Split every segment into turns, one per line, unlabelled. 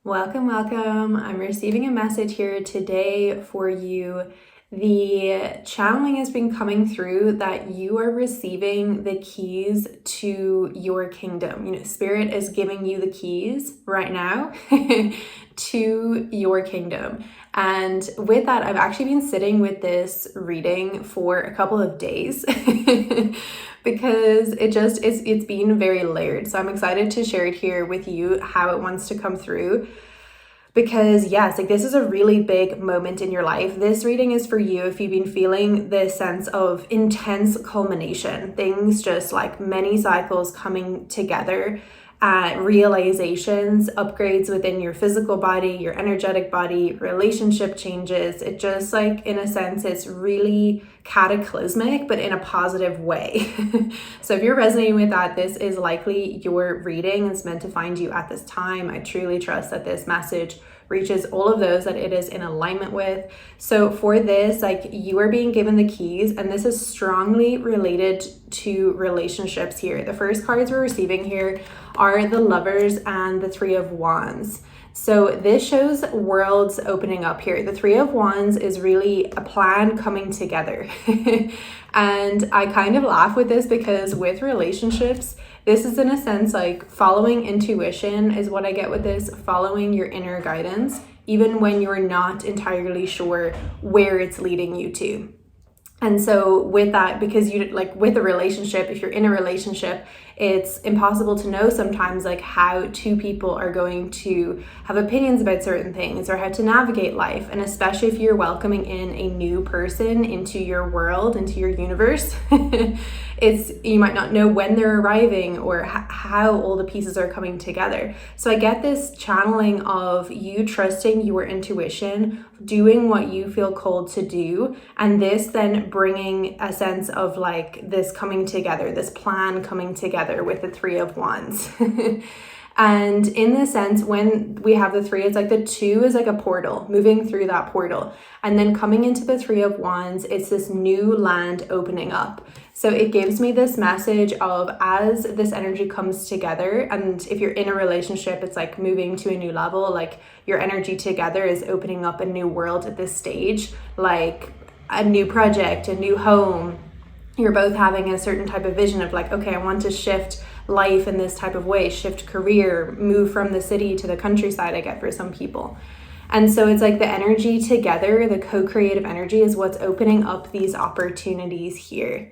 Welcome, welcome. I'm receiving a message here today for you. The channeling has been coming through that you are receiving the keys to your kingdom. Spirit is giving you the keys right now to your kingdom. And with that, I've actually been sitting with this reading for a couple of days because it's been very layered. So I'm excited to share it here with you, how it wants to come through. Because yes, this is a really big moment in your life. This reading is for you if you've been feeling this sense of intense culmination, things just like many cycles coming together, realizations, upgrades within your physical body, your energetic body, relationship changes. It just in a sense, it's really cataclysmic, but in a positive way. So if you're resonating with that, this is likely your reading. It's meant to find you at this time. I truly trust that this message reaches all of those that it is in alignment with. So for this, you are being given the keys, and this is strongly related to relationships here. The first cards we're receiving here are the Lovers and the Three of Wands. So this shows worlds opening up here. The Three of Wands is really a plan coming together. And I kind of laugh with this because with relationships, this is in a sense following intuition is what I get with this, following your inner guidance, even when you're not entirely sure where it's leading you to. And so with that, because you with a relationship, if you're in a relationship, it's impossible to know sometimes how two people are going to have opinions about certain things or how to navigate life. And especially if you're welcoming in a new person into your world, into your universe, you might not know when they're arriving or how all the pieces are coming together. So I get this channeling of you trusting your intuition, doing what you feel called to do, and this then bringing a sense of this coming together, this plan coming together with the Three of Wands. And in this sense, when we have the three, it's the two is a portal, moving through that portal. And then coming into the Three of Wands, it's this new land opening up. So it gives me this message of as this energy comes together, and if you're in a relationship, it's moving to a new level, your energy together is opening up a new world at this stage, a new project, a new home. You're both having a certain type of vision of okay, I want to shift life in this type of way, shift career, move from the city to the countryside, I get for some people. And so it's the energy together, the co-creative energy is what's opening up these opportunities here.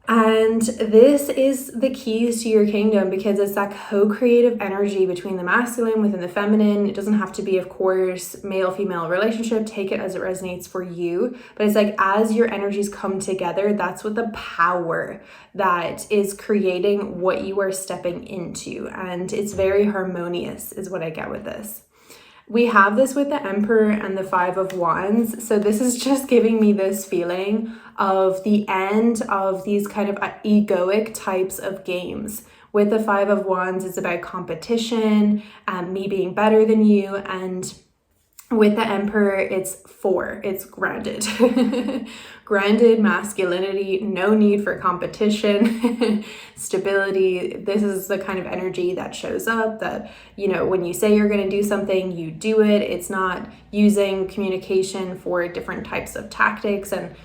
And this is the keys to your kingdom because it's that co-creative energy between the masculine within the feminine. It doesn't have to be, of course, male-female relationship. Take it as it resonates for you. But it's as your energies come together, that's what the power that is creating what you are stepping into. And it's very harmonious is what I get with this. We have this with the Emperor and the Five of Wands. So this is just giving me this feeling of the end of these kind of egoic types of games. With the Five of Wands, it's about competition, me being better than you. And with the Emperor, it's grounded. Grounded masculinity, no need for competition, stability. This is the kind of energy that shows up that, when you say you're going to do something, you do it. It's not using communication for different types of tactics. And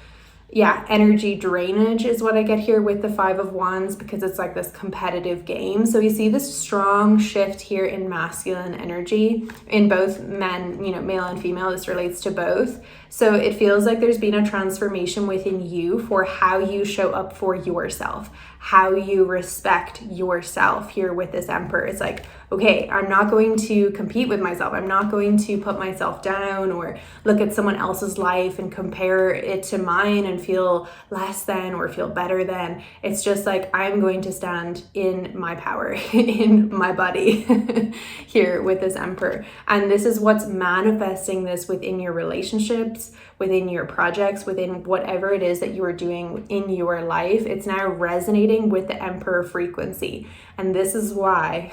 yeah, energy drainage is what I get here with the Five of Wands because it's this competitive game. So we see this strong shift here in masculine energy in both men, male and female. This relates to both. So it feels there's been a transformation within you for how you show up for yourself, how you respect yourself here with this Emperor. It's okay, I'm not going to compete with myself. I'm not going to put myself down or look at someone else's life and compare it to mine and feel less than or feel better than. It's just I'm going to stand in my power, in my body here with this Emperor. And this is what's manifesting this within your relationships, within your projects, within whatever it is that you are doing in your life. It's now resonating with the Emperor frequency. And this is why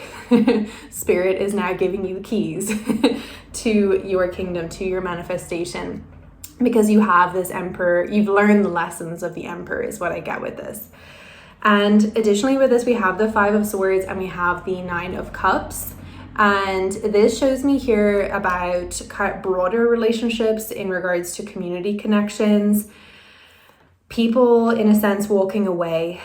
Spirit is now giving you the keys to your kingdom, to your manifestation, because you have this Emperor. You've learned the lessons of the Emperor is what I get with this. And additionally with this, we have the Five of Swords and we have the Nine of Cups. And this shows me here about kind of broader relationships in regards to community connections, people in a sense walking away,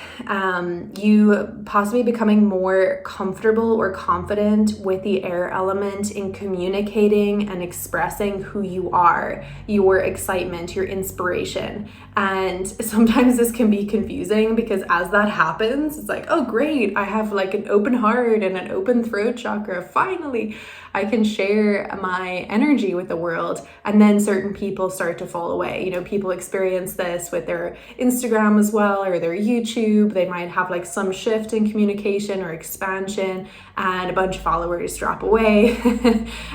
you possibly becoming more comfortable or confident with the air element in communicating and expressing who you are, your excitement, your inspiration. And sometimes this can be confusing because as that happens, it's like, oh great, I have like an open heart and an open throat chakra. Finally, I can share my energy with the world. And then certain people start to fall away. You know, people experience this with their Instagram as well, or their YouTube. They might have like some shift in communication or expansion, and a bunch of followers drop away.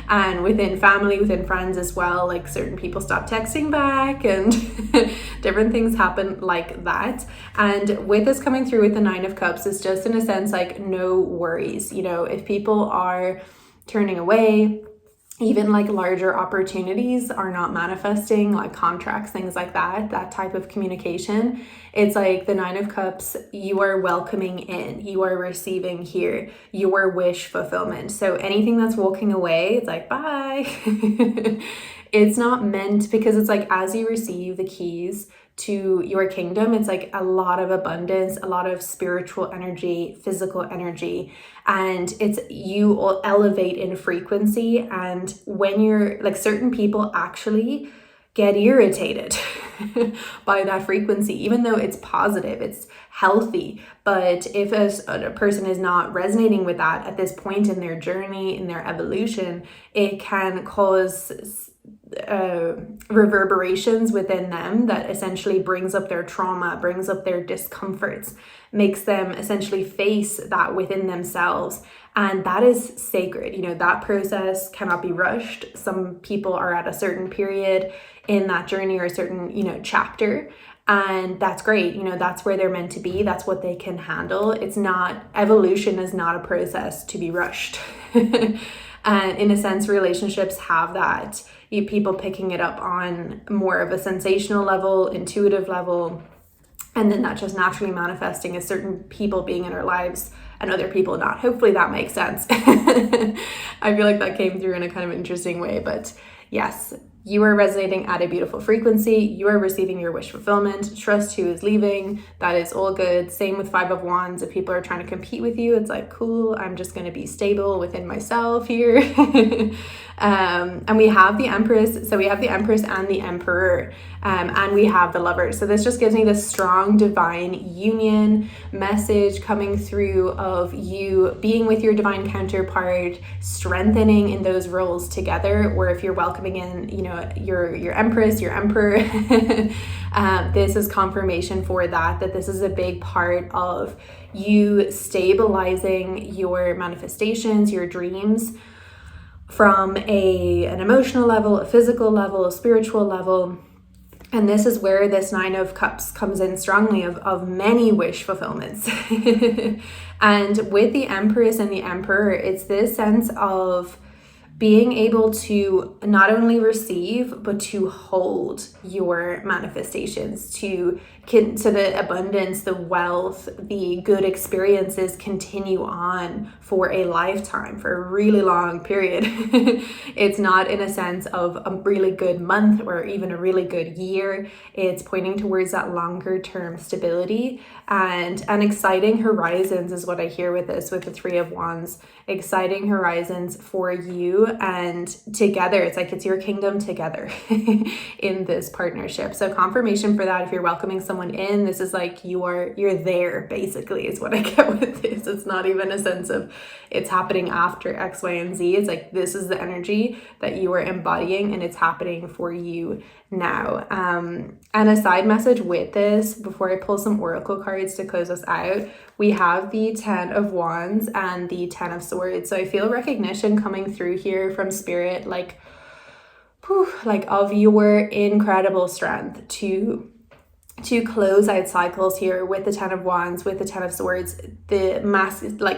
And within family, within friends as well, like certain people stop texting back, and different things happen like that. And with this coming through with the 9 of Cups, it's just in a sense like no worries. You know, if people are turning away, even like larger opportunities are not manifesting, like contracts, things like that type of communication, it's like the 9 of Cups, you are welcoming in, you are receiving here, your wish fulfillment. So anything that's walking away, it's like, bye. It's not meant, because it's like, as you receive the keys to your kingdom, it's like a lot of abundance, a lot of spiritual energy, physical energy, and it's you will elevate in frequency. And when you're like, certain people actually get irritated by that frequency, even though it's positive, it's healthy. But if a person is not resonating with that at this point in their journey, in their evolution, it can cause reverberations within them that essentially brings up their trauma, brings up their discomforts, makes them essentially face that within themselves. And that is sacred. You know, that process cannot be rushed. Some people are at a certain period in that journey or a certain, you know, chapter. And that's great. You know, that's where they're meant to be. That's what they can handle. It's not, evolution is not a process to be rushed. And in a sense, relationships have that. People picking it up on more of a sensational level, intuitive level, and then that just naturally manifesting as certain people being in our lives and other people not. Hopefully that makes sense. I feel like that came through in a kind of interesting way, but yes, you are resonating at a beautiful frequency. You are receiving your wish fulfillment. Trust who is leaving. That is all good. Same with 5 of Wands. If people are trying to compete with you, it's like, cool, I'm just going to be stable within myself here. And we have the Empress. So we have the Empress and the Emperor, and we have the Lovers. So this just gives me this strong divine union message coming through of you being with your divine counterpart, strengthening in those roles together. Or if you're welcoming in, you know, your Empress, your Emperor, this is confirmation for that this is a big part of you stabilizing your manifestations, your dreams, from an emotional level, a physical level, a spiritual level. And this is where this 9 of Cups comes in strongly of many wish fulfillments. And with the Empress and the Emperor, it's this sense of being able to not only receive, but to hold your manifestations, so the abundance, the wealth, the good experiences continue on for a lifetime, for a really long period. It's not in a sense of a really good month or even a really good year. It's pointing towards that longer term stability and exciting horizons is what I hear with this, with the 3 of Wands. Exciting horizons for you, and together, it's like it's your kingdom together in this partnership. So confirmation for that. If you're welcoming someone in, this is like you're there, basically, is what I get with this. It's not even a sense of it's happening after X, Y, and Z. It's like this is the energy that you are embodying, and it's happening for you now. And a side message with this, before I pull some oracle cards to close us out, we have the 10 of Wands and the 10 of Swords. So I feel recognition coming through here from Spirit, like of your incredible strength to close out cycles here with the 10 of Wands, with the 10 of Swords. The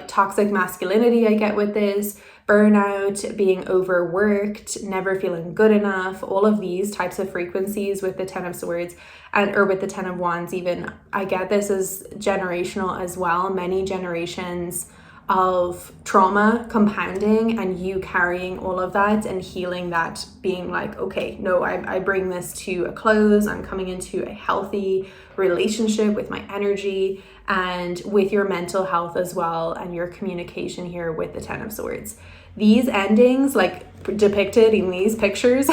toxic masculinity I get with this, burnout, being overworked, never feeling good enough, all of these types of frequencies with the 10 of Swords or with the 10 of Wands even. I get this as generational as well. Many generations of trauma compounding and you carrying all of that and healing that, being like, okay, no, I bring this to a close. I'm coming into a healthy relationship with my energy and with your mental health as well, and your communication here with the Ten of Swords. These endings, like depicted in these pictures,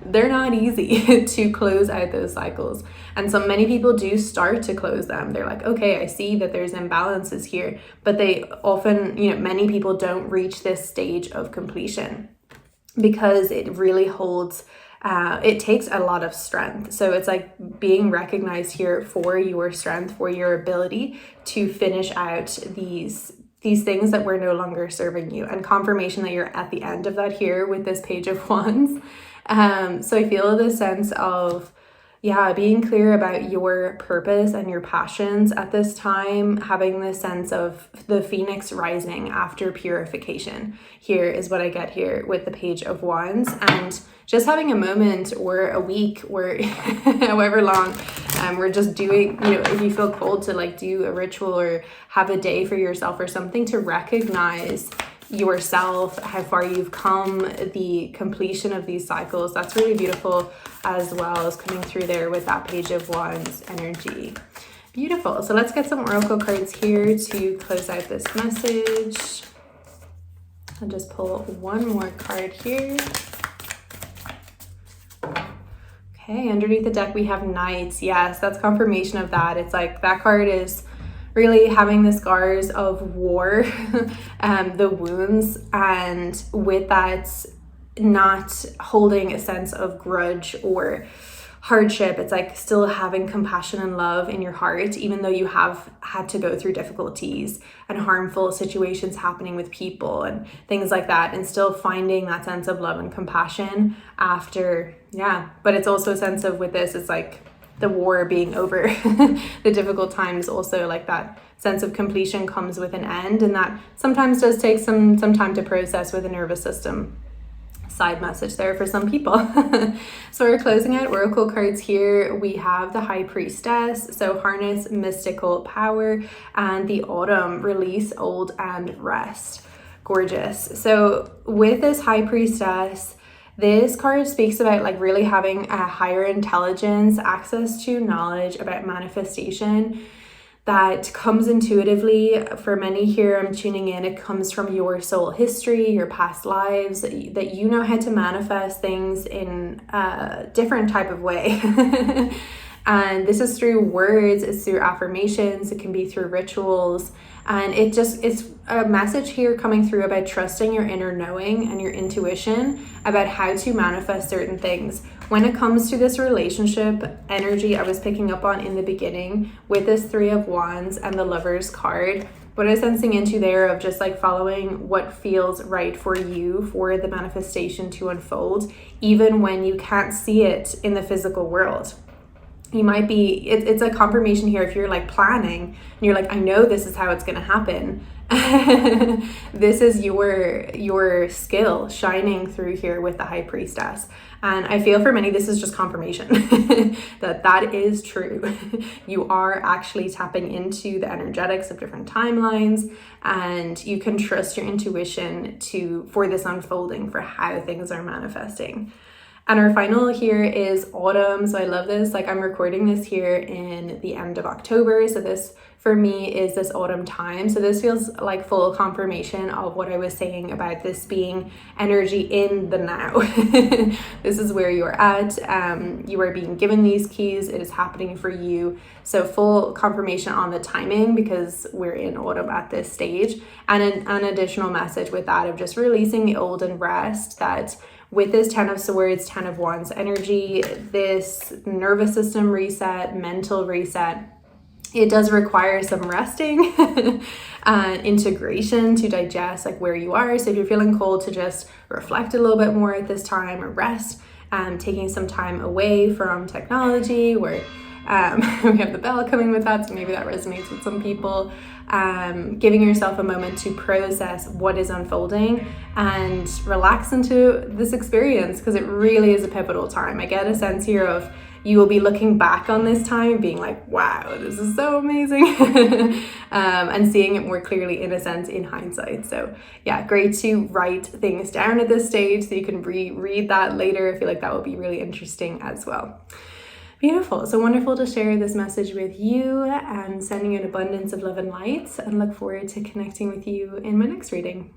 they're not easy to close out those cycles. And so many people do start to close them. They're like, okay, I see that there's imbalances here, but they often, many people don't reach this stage of completion because it really holds, it takes a lot of strength. So it's like being recognized here for your strength, for your ability to finish out these things that were no longer serving you, and confirmation that you're at the end of that here with this Page of Wands. So I feel this sense of, being clear about your purpose and your passions at this time, having this sense of the phoenix rising after purification. Here is what I get here with the Page of Wands, and just having a moment or a week or however long we're just doing, if you feel called to like do a ritual or have a day for yourself or something to recognize yourself, how far you've come, the completion of these cycles. That's really beautiful as well as coming through there with that Page of Wands energy. Beautiful. So let's get some oracle cards here to close out this message. I'll just pull one more card here. Okay, underneath the deck we have Knights. Yes, that's confirmation of that. It's like that card is really having the scars of war, the wounds, and with that, not holding a sense of grudge or hardship. It's like still having compassion and love in your heart, even though you have had to go through difficulties and harmful situations happening with people and things like that, and still finding that sense of love and compassion after, but it's also a sense of, with this, it's like the war being over, the difficult times, also like that sense of completion comes with an end, and that sometimes does take some time to process with the nervous system. Side message there for some people. So we're closing out oracle cards here. We have the High Priestess, so harness mystical power, and the Autumn, release old and rest. Gorgeous. So with this High Priestess, this card speaks about like really having a higher intelligence, access to knowledge about manifestation that comes intuitively. For many here, I'm tuning in, it comes from your soul history, your past lives, that you know how to manifest things in a different type of way. And this is through words, it's through affirmations, it can be through rituals. And it's a message here coming through about trusting your inner knowing and your intuition about how to manifest certain things. When it comes to this relationship energy I was picking up on in the beginning with this Three of Wands and the Lover's card, what I was sensing into there of just like following what feels right for you for the manifestation to unfold, even when you can't see it in the physical world. You might be, it's a confirmation here if you're like planning and you're like, I know this is how it's going to happen. This is your skill shining through here with the High Priestess. And I feel for many, this is just confirmation that is true. You are actually tapping into the energetics of different timelines, and you can trust your intuition for this unfolding, for how things are manifesting. And our final here is Autumn. So I love this. Like, I'm recording this here in the end of October. So this for me is this autumn time. So this feels like full confirmation of what I was saying about this being energy in the now. This is where you're at. You are being given these keys. It is happening for you. So full confirmation on the timing, because we're in autumn at this stage. And an additional message with that of just releasing the old and rest, that with this Ten of Swords, Ten of Wands energy, this nervous system reset, mental reset, it does require some resting and integration to digest like where you are. So if you're feeling called to just reflect a little bit more at this time or rest, taking some time away from technology or We have the bell coming with that, so maybe that resonates with some people. Giving yourself a moment to process what is unfolding and relax into this experience, because it really is a pivotal time. I get a sense here of you will be looking back on this time and being like, wow, this is so amazing. And seeing it more clearly, in a sense, in hindsight. So yeah, great to write things down at this stage so you can reread that later. I feel like that will be really interesting as well. Beautiful. So wonderful to share this message with you, and sending you an abundance of love and light, and look forward to connecting with you in my next reading.